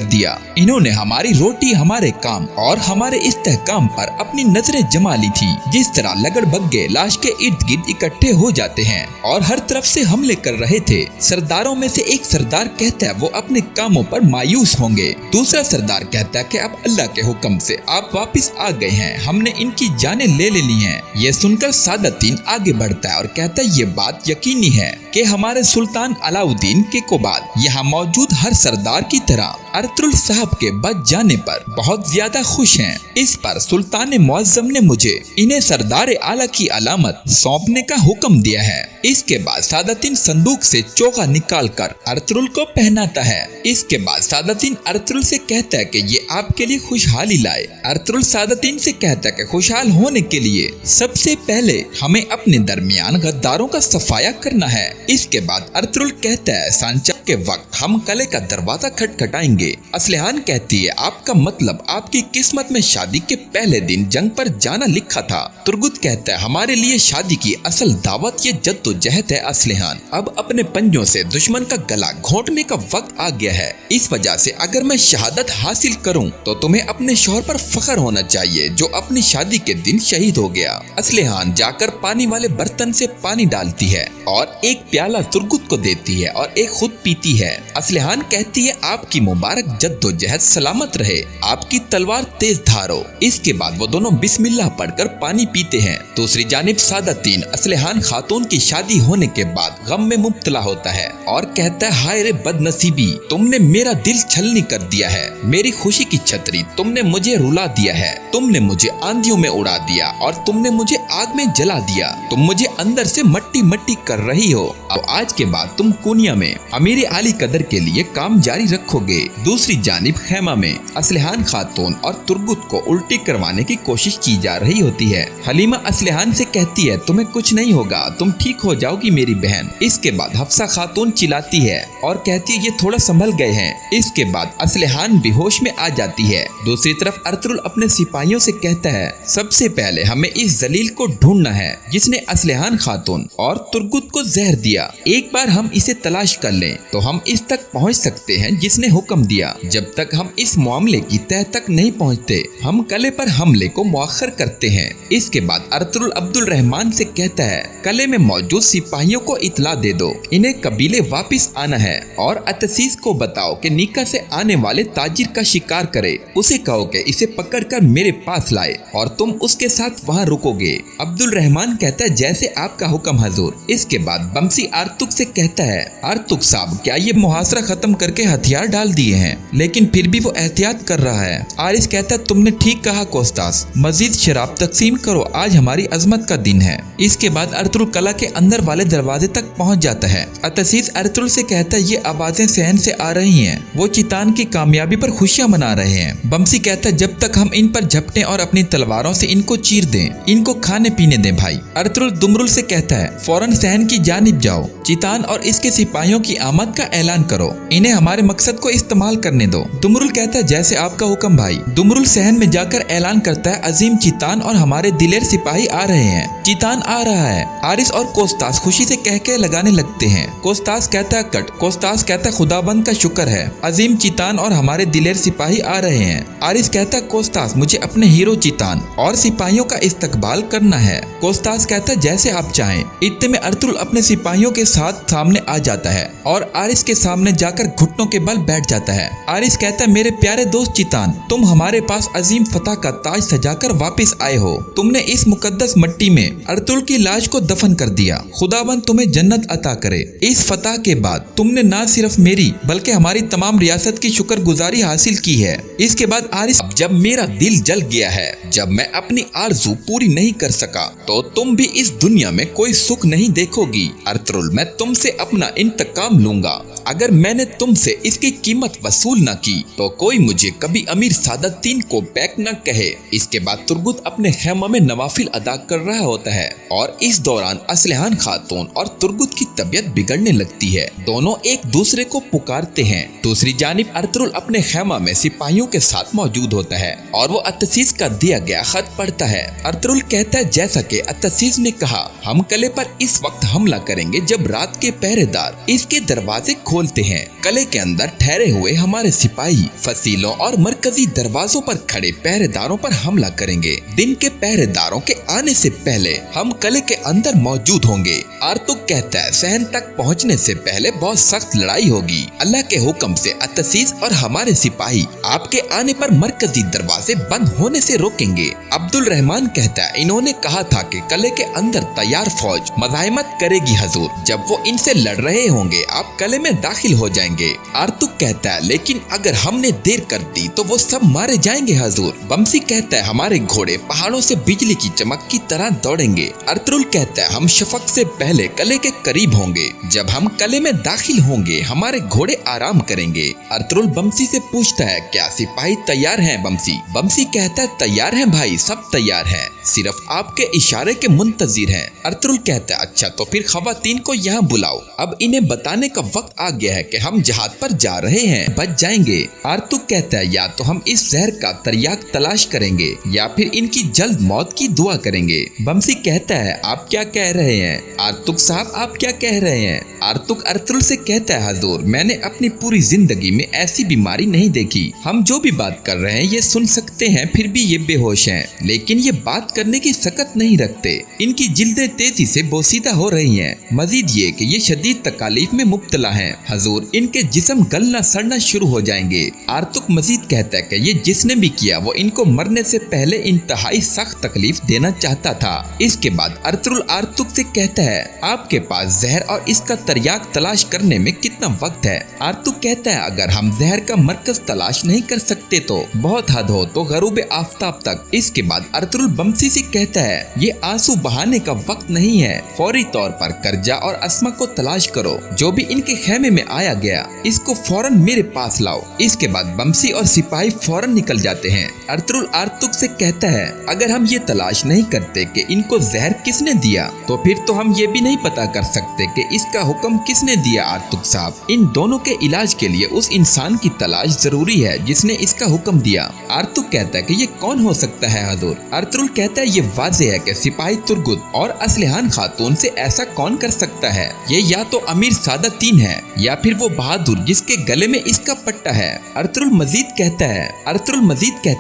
A: दिया इन्होंने हमारी रोटी, हमारे काम और हमारे इस्तेहकाम पर अपनी नजरें जमा ली थी। जिस तरह लगड़बग्गे लाश के इर्द गिर्द इकट्ठे हो जाते हैं और हर तरफ से हमले कर रहे थे। सरदारों में से एक सरदार कहता है वो अपने कामों पर मायूस होंगे। दूसरा सरदार कहता है कि अब अल्लाह के हुक्म से आप वापस आ गए हैं, हमने इनकी जानें ले ली हैं। ये सुनकर सादतीन आगे बढ़ता है और कहता है, ये बात यकीनी है कि हमारे सुल्तान अलाउद्दीन के को बाद यहाँ मौजूद हर सरदार की तरह अर्तुल साहब के बच जाने पर बहुत ज्यादा खुश हैं। इस पर सुल्तान मुअज्जम ने मुझे इन्हें सरदार आला की अलामत सौंपने का हुक्म दिया है। इसके बाद सादतीन संदूक से चोगा निकालकर अर्तुल को पहनाता है। इसके बाद सादतीन अर्तुल से कहता है कि ये आपके लिए खुशहाली लाए। अर्तुल सादतीन से कहता है कि खुशहाल होने के लिए सबसे पहले हमें अपने दरमियान गद्दारों का सफाया करना है। इसके बाद अर्तुल कहता है, सांचा के वक्त हम कले का दरवाजा खटखटाएंगे। असलहान कहती है, आपका मतलब आपकी किस्मत में शादी के पहले दिन जंग पर जाना लिखा था। तुर्गुत कहता है, हमारे लिए शादी की असल दावत ये जद्दोजहद है असलहान। अब अपने पंजों से दुश्मन का गला घोंटने का वक्त आ गया है। इस वजह से अगर मैं शहादत हासिल करूं तो तुम्हें अपने शौहर पर फख्र होना चाहिए जो अपनी शादी के दिन शहीद हो गया। असलहान जाकर पानी वाले वाले बर्तन से पानी डालती है और एक प्याला तुर्गुत को देती है और एक खुद पीती है। असलिहान कहती है आपकी मुबारक जद्दोजहद सलामत रहे, आपकी तलवार तेज धारो। इसके बाद वो दोनों बिस्मिल्लाह पढ़कर पानी पीते हैं। दूसरी जानिब सादातीन असलिहान खातून की शादी होने के बाद गम में मुब्तला होता है और कहता है हाय रे बदनसीबी, तुमने मेरा दिल छलनी कर दिया है, मेरी खुशी की छतरी तुमने मुझे रुला दिया है, तुमने मुझे आंधियों में उड़ा दिया और तुमने मुझे आग में जला दिया, तुम मुझे अंदर से मट्टी मट्टी कर रही हो। अब आज के बाद तुम कुनिया में अमीर आली कदर के लिए काम जारी रखोगे। दूसरी जानिब खैमा में असलिहान खातून और तुर्गुत को उल्टी करवाने की कोशिश की जा रही होती है। हलीमा असलिहान से कहती है तुम्हें कुछ नहीं होगा, तुम ठीक हो जाओगी मेरी बहन। इसके बाद हफ्सा खातून चिल्लाती है और कहती है ये थोड़ा संभल गए हैं। इसके बाद असलिहान बेहोश में आ जाती है। दूसरी तरफ अर्तुगरुल अपने सिपाहियों से कहता है सबसे पहले हमें इस जलील को ढूंढना है जिसने असलिहान खातून और तुर्गुत को जहर दिया। एक बार हम इसे तलाश कर लें तो हम इस तक पहुंच सकते हैं जिसने हुक्म दिया। जब तक हम इस मामले की तह तक नहीं पहुंचते हम कले पर हमले को मुअख्खर करते हैं। इसके बाद अर्तुगरुल अब्दुल रहमान से कहता है कले में मौजूद सिपाहियों को इतला दे दो, इन्हें कबीले वापस आना है और अतसीस को बताओ कि निका से आने वाले ताजिर का शिकार करे। उसे कहो कि इसे पकड़कर मेरे पास लाए और तुम उसके साथ वहाँ रुकोगे। अब्दुल रहमान कहता है जैसे आपका हुक्म हजूर। इसके बाद बमसी आर्तुक से कहता है आर्तुक साहब क्या ये मुहासरा खत्म करके हथियार डाल दिए हैं, लेकिन फिर भी वो एहतियात कर रहा है। आरिस कहता है तुमने ठीक कहा कोस्तास, मजीद शराब तकसीम करो, आज हमारी अजमत का दिन है। इसके बाद अर्तुगरुल कला के अंदर वाले दरवाजे तक पहुंच जाता है। अतसीस अर्तुगरुल से कहता है ये आवाजें सहन से आ रही हैं, वो चितान की कामयाबी पर खुशियां मना रहे हैं। बमसी कहता है जब तक हम इन पर झपटें और अपनी तलवारों से इनको चीर दें, इनको खाने पीने दें भाई। अर्तुगरुल दुमरुल से कहता है फौरन सहन की जानिब जाओ, चितान और इसके सिपाहियों की आमद का ऐलान करो, इन्हें हमारे मकसद को इस्तेमाल करने दो। दुमरुल कहता है जैसे आपका हुक्म भाई। दुमरुल सहन में जाकर ऐलान करता है अजीम चितान और हमारे दिलेर सिपाही आ रहे हैं, चितान आ रहा है। आरिस और कोस्तास खुशी से कह लगाने लगते हैं। कोस्तास कहता है कट। कोस्तास कहता है खुदाबंद का शुक्र है, अजीम चितान और हमारे दिलेर सिपाही आ रहे हैं। आरिस कहता है कोस्तास मुझे अपने हीरो चितान और सिपाहियों का इस्तकबाल करना है। कोस्तास कहता है जैसे आप चाहें। इतने में अर्तुगरुल अपने सिपाहियों के साथ सामने आ जाता है और आरिस के सामने जाकर घुटनों के बल बैठ जाता है। आरिस कहता है मेरे प्यारे दोस्त चितान, तुम हमारे पास अजीम फतह का ताज सजाकर वापस आए हो। तुमने इस मुकद्दस मिट्टी में अर्तुगरुल की लाश को दफन कर दिया, खुदाबंद तुम्हें जन्नत अता करे। इस फतह के बाद तुमने न सिर्फ मेरी बल्कि हमारी तमाम रियासत की शुक्रगुजारी हासिल की है। इसके बाद आरिस जब मेरा दिल जल गया है, जब मैं अपनी आरज़ू पूरी नहीं कर सका, तो तुम भी इस दुनिया में कोई सुख नहीं देखोगी। अर्तुगरुल मैं तुमसे अपना इंतकाम लूंगा। अगर मैंने तुमसे इसकी कीमत वसूल न की तो कोई मुझे कभी अमीर सादातीन को बैक न कहे। इसके बाद तुर्गुत अपने खैमा में नवाफिल अदा कर रहा होता है और इस दौरान असलिहान खातून और तुर्गुत की तबीयत बिगड़ने लगती है। दोनों एक दूसरे को पुकारते हैं। दूसरी जानिब अर्तुगरुल अपने खैमा में सिपाहियों के साथ मौजूद होता है और वो अतसीस का दिया गया खत पढ़ता है। अर्तुगरुल कहता है जैसा कि अतसीस ने कहा हम कले पर इस वक्त हमला करेंगे जब रात के पहरेदार इसके दरवाजे खोलते हैं। कले के अंदर ठहरे हुए हमारे सिपाही फसीलों और मरकजी दरवाजों पर खड़े पहरेदारों पर हमला करेंगे। दिन के पहरेदारों के आने से पहले हम कले के अंदर मौजूद होंगे। आर्तुग कहता है सहन तक पहुंचने से पहले बहुत सख्त लड़ाई होगी। अल्लाह के हुक्म से अतसीस और हमारे सिपाही आपके आने पर मरकजी दरवाजे बंद होने से रोकेंगे। अब्दुल रहमान कहता है इन्होंने कहा था कि कले के अंदर तैयार फौज मज़ाहिमत करेगी हजूर, जब वो इनसे लड़ रहे होंगे आप कले में दाखिल हो जाएंगे। आर्तुग कहता है लेकिन अगर हमने देर कर दी तो वो सब मारे जाएंगे हजूर। बमसी कहता है हमारे घोड़े पहाड़ों से बिजली की चमक की तरह दौड़ेंगे। अर्तुगरुल कहता है हम शफक से पहले कले के करीब होंगे, जब हम कले में दाखिल होंगे हमारे घोड़े आराम करेंगे। अर्तुगरुल बमसी से पूछता है क्या सिपाही तैयार हैं बमसी? बमसी कहता है तैयार हैं भाई, सब तैयार हैं, सिर्फ आपके इशारे के मुंतजिर हैं। अर्तुगरुल कहता है अच्छा तो फिर खवातीन को यहाँ बुलाओ, अब इन्हें बताने का वक्त आ गया है कि हम जहाज पर जा रहे हैं, बच जाएंगे। आर्तुग कहता है या तो हम इस जहर का तरियाक तलाश करेंगे या फिर इनकी जल्द मौत की दुआ करेंगे। बमसी कहता है आप क्या कह रहे हैं? आर्तुग साहब आप क्या कह रहे हैं? आर्तुग अर्तुगरुल से कहता है हजूर मैंने अपनी पूरी जिंदगी में ऐसी बीमारी नहीं देखी, हम जो भी बात कर रहे हैं ये सुन सकते हैं फिर भी ये बेहोश हैं, लेकिन ये बात करने की सकत नहीं रखते। इनकी जिल्दें तेजी से बोसीदा हो रही हैं। मजीद ये कि ये शदीद तकालीफ में मुब्तला हैं। हजूर, इनके जिस्म गलना सड़ना शुरू हो जाएंगे। आर्तुक मजीद कहता है कि ये जिसने भी किया वो इनको मरने से पहले इंतहाई सख्त तकलीफ देना चाहता था। इसके बाद अर्तुगरुल आर्तुक से कहता है, आपके पास जहर और इसका तरियाक तलाश करने में कितना वक्त है? आर्तुक कहता है, अगर हम जहर का मरकज तलाश नहीं कर सकते तो बहुत हद हो तो गरूब आफ्ताब तक। इसके बाद अर्तुगरुल बमसी से कहता है, ये आंसू बहाने का वक्त नहीं है, फौरी तौर पर करजा और अस्मा को तलाश करो। जो भी इनके खेमे में आया गया इसको फौरन मेरे पास लाओ। इसके बाद बमसी और सिपाही फौरन निकल जाते हैं। अर्तुगरुल आर्तुक से कहता है, अगर हम ये तलाश नहीं करते कि इनको जहर किसने दिया तो फिर तो हम ये भी नहीं पता कर सकते कि इसका हुक्म किसने दिया। आर्तुक साहब, इन दोनों के इलाज के लिए उस इंसान की तलाश जरूरी है जिसने इसका हुक्म दिया। आर्तुक कहता है कि ये कौन हो सकता है हजूर? अर्तुगरुल कहता है, ये वाज़ेह है कि सिपाही तुर्गुत और असलिहान खातून से ऐसा कौन कर सकता है? ये या तो अमीर सादातीन है या फिर वो बहादुर जिसके गले में इसका पट्टा है। अर्तुगरुल मजीद कहता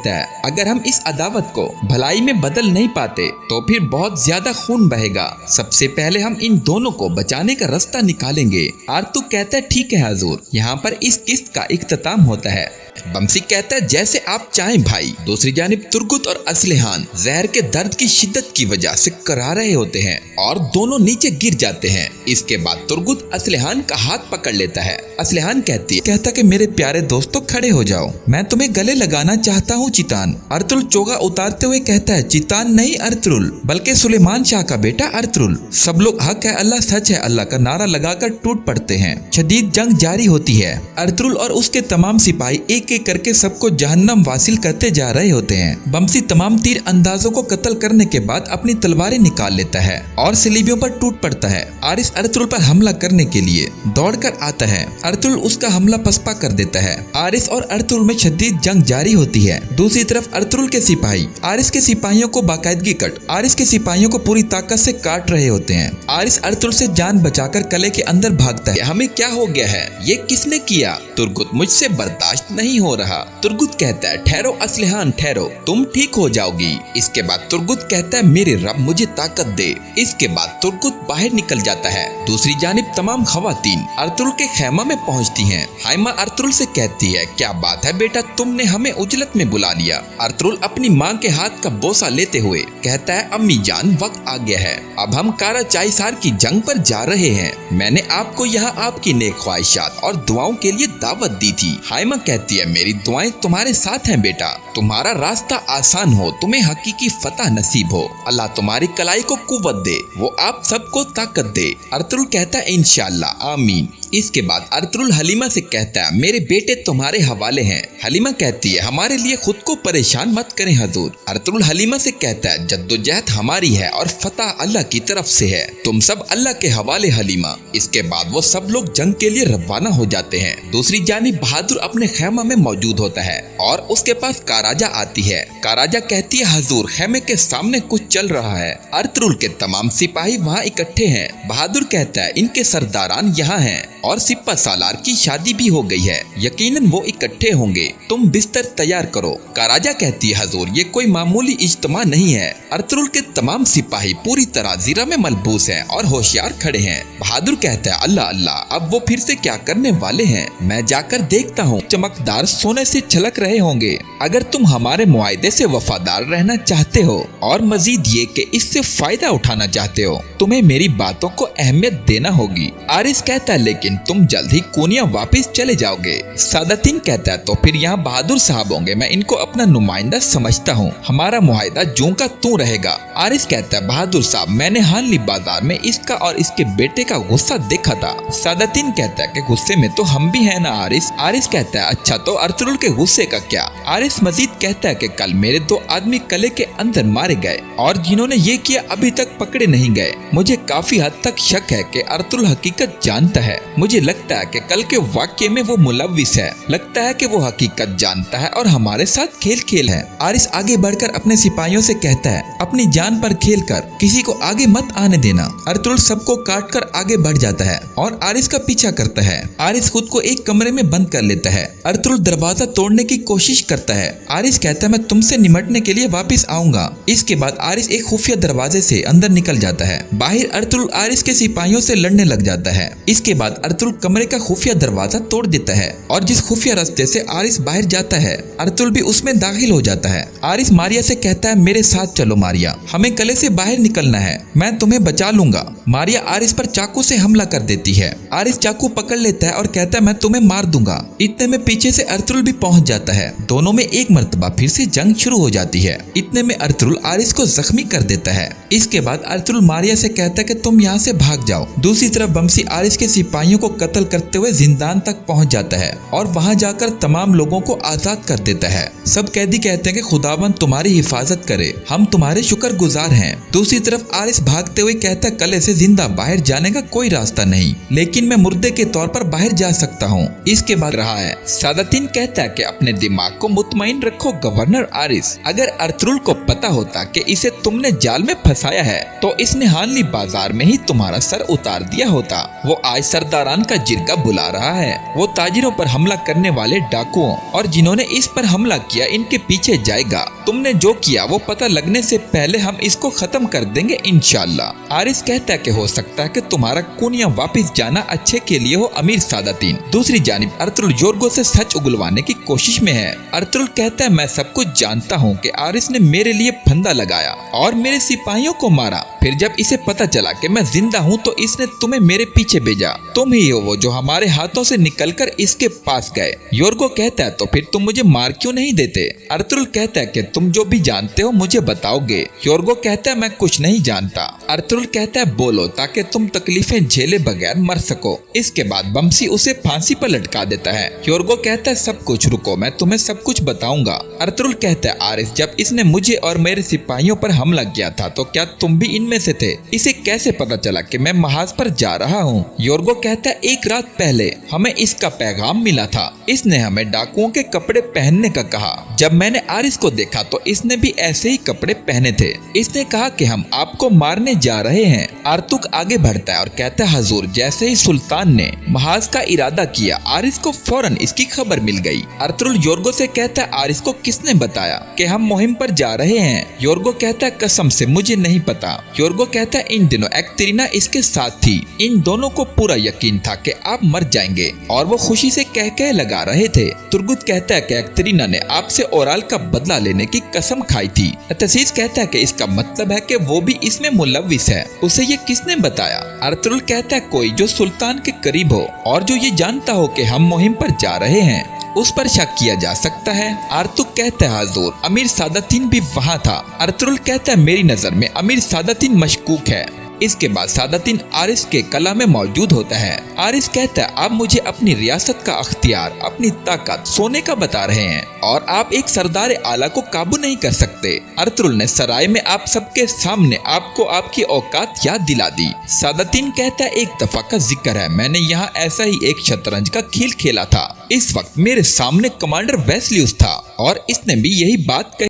A: है, अगर हम इस अदावत को भलाई में बदल नहीं पाते तो फिर बहुत ज्यादा खून बहेगा। सबसे पहले हम इन दोनों को बचाने का रास्ता निकालेंगे। आर्तुक कहता है, ठीक है हजूर। यहाँ पर इस किस्त का इख्तिताम होता है। बमसी कहता है, जैसे आप चाहें भाई। दूसरी जानिब तुर्गुत और असलिहान जहर के दर्द की शिद्दत की वजह से करा रहे होते हैं और दोनों नीचे गिर जाते हैं। इसके बाद तुर्गुत असलिहान का हाथ पकड़ लेता है। असलिहान कहता कि मेरे प्यारे दोस्तों, खड़े हो जाओ, मैं तुम्हें गले लगाना चाहता हूँ चितान। अर्तुगरुल चोगा उतारते हुए कहता है, चितान नहीं अर्तुगरुल, बल्कि सुलेमान शाह का बेटा अर्तुगरुल। सब लोग हक है, अल्लाह सच है, अल्लाह का नारा लगाकर टूट पड़ते हैं। शदीद जंग जारी होती है। अर्तुगरुल और उसके तमाम सिपाही एक एक करके सबको जहन्नम वासिल करते जा रहे होते हैं। बमसी तमाम तीर अंदाजों को कत्ल करने के बाद अपनी तलवारें निकाल लेता है और सलीबियों पर टूट पड़ता है। आरिस अर्तुगरुल पर हमला करने के लिए दौड़कर आता है। अर्तुगरुल उसका हमला पसपा कर देता है। आरिस और अर्तुगरुल में शदीद जंग जारी होती है। दूसरी तरफ अर्तुगरुल के सिपाही आरिस के सिपाहियों को बाकायदगी आरिस के सिपाहियों को पूरी ताकत से काट रहे होते हैं। आरिस अर्तुगरुल से जान बचाकर किले के अंदर भागता है। हमें क्या हो गया है? ये किसने किया? तुर्गुत, मुझसे बर्दाश्त नहीं हो रहा। तुर्गुत कहता है, ठहरो असलिहान, ठहरो, तुम ठीक हो जाओगी। इसके बाद तुर्गुत कहता है, मेरे रब मुझे ताकत दे। इसके बाद तुर्गुत बाहर निकल जाता है। दूसरी जानिब तमाम खवातीन अर्तुगरुल के खेमा में पहुंचती हैं। हाइमा अर्तुगरुल से कहती है, क्या बात है बेटा, तुमने हमें उजलत में बुला लिया। अर्तुगरुल अपनी माँ के हाथ का बोसा लेते हुए कहता है, अम्मी जान, वक्त आ गया है, अब हम कारा चाइसार की जंग पर जा रहे हैं। मैंने आपको यहाँ आपकी नेक ख्वाहिशात और दुआओं के लिए दावत दी थी। हाइमा कहती है, मेरी दुआएं तुम्हारे साथ हैं बेटा, तुम्हारा रास्ता आसान हो, तुम्हें हकीकी फतह नसीब हो, अल्लाह तुम्हारी कलाई को कुव्वत दे, वो आप सबको ताकत दे। अर्तुगरुल कहता है, इंशाअल्लाह, आमीन। इसके बाद अर्तुगरुल हलीमा से कहता है, मेरे बेटे तुम्हारे हवाले हैं। हलीमा कहती है, हमारे लिए खुद को परेशान मत करें हजूर। अर्तुगरुल हलीमा से कहता है, जद्दोजहद हमारी है और फतह अल्लाह की तरफ से है, तुम सब अल्लाह के हवाले हलीमा। इसके बाद वो सब लोग जंग के लिए रवाना हो जाते हैं। दूसरी जानिब बहादुर अपने खेमा में मौजूद होता है और उसके पास काराजा आती है। काराजा कहती है, हजूर, खेमे के सामने कुछ चल रहा है। अर्तुगरुल के तमाम सिपाही वहाँ इकट्ठे हैं। बहादुर कहता है, इनके सरदारान यहाँ हैं और सिपा सालार की शादी भी हो गई है, यकीनन वो इकट्ठे होंगे, तुम बिस्तर तैयार करो। काराजा कहती है, हजूर, ये कोई मामूली इज्तिमा नहीं है। अर्तुगरुल के तमाम सिपाही पूरी तरह जीरा में मलबूस हैं और होशियार खड़े हैं। बहादुर कहता है, अल्लाह अल्लाह, अब वो फिर से क्या करने वाले हैं? मैं जाकर देखता हूँ। चमकदार सोने से छलक रहे होंगे। अगर तुम हमारे मुआहदे से वफादार रहना चाहते हो और मजीद ये कि इससे फायदा उठाना चाहते हो, तुम्हें मेरी बातों को अहमियत देना होगी। आरिस कहता है, लेकिन तुम जल्द ही कोनिया वापस चले जाओगे। सादातीन कहता है, तो फिर यहाँ बहादुर साहब होंगे, मैं इनको अपना नुमाइंदा समझता हूँ, हमारा मुआहिदा जूं का तू रहेगा। आरिस कहता है, बहादुर साहब, मैंने हानली बाजार में इसका और इसके बेटे का गुस्सा देखा था। सादातीन कहता है कि गुस्से में तो हम भी हैं ना आरिस। आरिस कहता है, अच्छा तो अर्तुगरुल के गुस्से का क्या? आरिस मजीद कहता है कि कल मेरे 2 आदमी किले के अंदर मारे गए और जिन्होंने ये किया अभी तक पकड़े नहीं गए। मुझे काफी हद तक शक है कि अर्तुल हकीकत जानता है। मुझे लगता है कि कल के वाक्य में वो मुलव्विस है। लगता है कि वो हकीकत जानता है और हमारे साथ खेल खेल है। आरिस आगे बढ़कर अपने सिपाहियों से कहता है, अपनी जान पर खेल कर किसी को आगे मत आने देना। अर्तुल सबको काट कर आगे बढ़ जाता है और आरिस का पीछा करता है। आरिस खुद को एक कमरे में बंद कर लेता है। अर्तुल दरवाजा तोड़ने की कोशिश करता है। आरिस कहता है, मैं तुमसे निमटने के लिए वापस आऊंगा। इसके बाद आरिस एक खुफिया दरवाजे से अंदर निकल जाता है। बाहर अर्तुल आरिस के सिपाहियों से लड़ने लग जाता है। इसके बाद अर्तुल कमरे का खुफिया दरवाजा तोड़ देता है और जिस खुफिया रास्ते से आरिस बाहर जाता है, अर्तुल भी उसमें दाखिल हो जाता है। आरिस मारिया से कहता है, मेरे साथ चलो मारिया, हमें कले से बाहर निकलना है, मैं तुम्हें बचा लूंगा। मारिया आरिस पर चाकू से हमला कर देती है। आरिस चाकू पकड़ लेता है और कहता है, मैं तुम्हें मार दूंगा। इतने में पीछे से अर्तुल भी पहुंच जाता है। दोनों में एक मर्तबा फिर से जंग शुरू हो जाती है। इतने में अर्तुल आरिस को जख्मी कर देता है। इसके बाद अर्तुल मारिया से कहता है कि तुम यहाँ से भाग जाओ। दूसरी तरफ बमसी आरिस के सिपाहियों को कत्ल करते हुए जिंदान तक पहुंच जाता है और वहां जाकर तमाम लोगों को आजाद कर देता है। सब कैदी कहते हैं कि खुदाबंद तुम्हारी हिफाजत करे, हम तुम्हारे शुक्रगुजार हैं। दूसरी तरफ आरिस भागते हुए कहता है, कले से जिंदा बाहर जाने का कोई रास्ता नहीं, लेकिन मैं मुर्दे के तौर पर बाहर जा सकता हूँ। इसके बाद रहा है, सादातीन कहता है कि अपने दिमाग को मुतमईन रखो गवर्नर आरिस, अगर अर्तुल को पता होता कि इसे तुमने जाल में फंसाया है तो इसने हानली बाजार में ही तुम्हारा सर उतार दिया होता। वो आज सरदारान का जिरगा बुला रहा है। वो ताजिरों पर हमला करने वाले डाकुओं और जिन्होंने इस पर हमला किया इनके पीछे जाएगा। तुमने जो किया वो पता लगने से पहले हम इसको खत्म कर देंगे इंशाल्लाह। आरिस कहता है कि हो सकता है कि तुम्हारा कुनिया वापस जाना अच्छे के लिए हो अमीर सादातीन। दूसरी जानिब अर्तुल योर्गो से सच उगलवाने की कोशिश में है। अर्तुल कहता है, मैं सब कुछ जानता हूँ कि आरिस ने मेरे लिए फंदा लगाया और मेरे सिपाहियों को मारा। फिर जब इसे पता चला कि मैं जिंदा हूँ तो इसने तुम्हें मेरे पीछे भेजा। तुम ही हो वो जो हमारे हाथों से निकलकर इसके पास गए। योर्गो कहता है, तो फिर तुम मुझे मार क्यों नहीं देते? अर्तुल कहता है कि तुम जो भी जानते हो मुझे बताओगे। योर्गो कहता है, मैं कुछ नहीं जानता। अर्तुल कहता है, बोलो ताकि तुम तकलीफें झेले बगैर मर सको। इसके बाद बमसी उसे फांसी पर लटका देता है। योर्गो कहता है, सब कुछ रुको, मैं तुम्हें सब कुछ बताऊंगा। अर्तुल कहता है, आरिस जब इसने मुझे और मेरे सिपाहियों पर हमला किया था तो क्या तुम भी इनमें से थे? इसे कैसे पता चला कि मैं महाज पर जा रहा हूँ? योर्गो कहता है, एक रात पहले हमें इसका पैगाम मिला था। इसने हमें डाकुओं के कपड़े पहनने का कहा। जब मैंने आरिस को देखा तो इसने भी ऐसे ही कपड़े पहने थे। इसने कहा कि हम आपको मारने जा रहे हैं। आर्तुक आगे बढ़ता है और कहता है, हजूर जैसे ही सुल्तान ने महाज का इरादा किया आरिस को फौरन इसकी खबर मिल गई। अर्तुल योर्गो से कहता है, आरिस को किसने बताया कि हम मुहिम पर जा रहे हैं? योर्गो कहता है, कसम से मुझे नहीं पता। योर्गो कहता है, इन दिनों एक्तरीना इसके साथ थी। इन दोनों को पूरा यकीन था कि आप मर जाएंगे और वो खुशी से कह लगा रहे थे। तुर्गुत कहता है कि एक्तरीना ने आपसे ओराल का बदला लेने की कसम खाई थी। तसीस कहता है कि इसका मतलब है कि वो भी इसमें मुलव्विस है। उसे ये किसने बताया? अर्तुल कहता है, कोई जो सुल्तान के करीब हो और जो ये जानता हो कि हम मुहिम पर जा रहे हैं, उस पर शक किया जा सकता है। आर्तुक कहता है, हजूर अमीर सादातीन भी वहाँ था। अर्तुल कहता है, मेरी नजर में अमीर सादातीन मशकूक है। इसके बाद सादातीन आरिस के कला में मौजूद होता है। आरिस कहता है, आप मुझे अपनी रियासत का अख्तियार, अपनी ताकत सोने का बता रहे हैं और आप एक सरदार आला को काबू नहीं कर सकते। अर्तुल ने सराय में आप सबके सामने आपको आपकी औकात याद दिला दी। सादातीन कहता है, एक दफा का जिक्र है, मैंने यहाँ ऐसा ही एक शतरंज का खेल खेला था। इस वक्त मेरे सामने कमांडर वेस्लियस था और इसने भी यही बात कही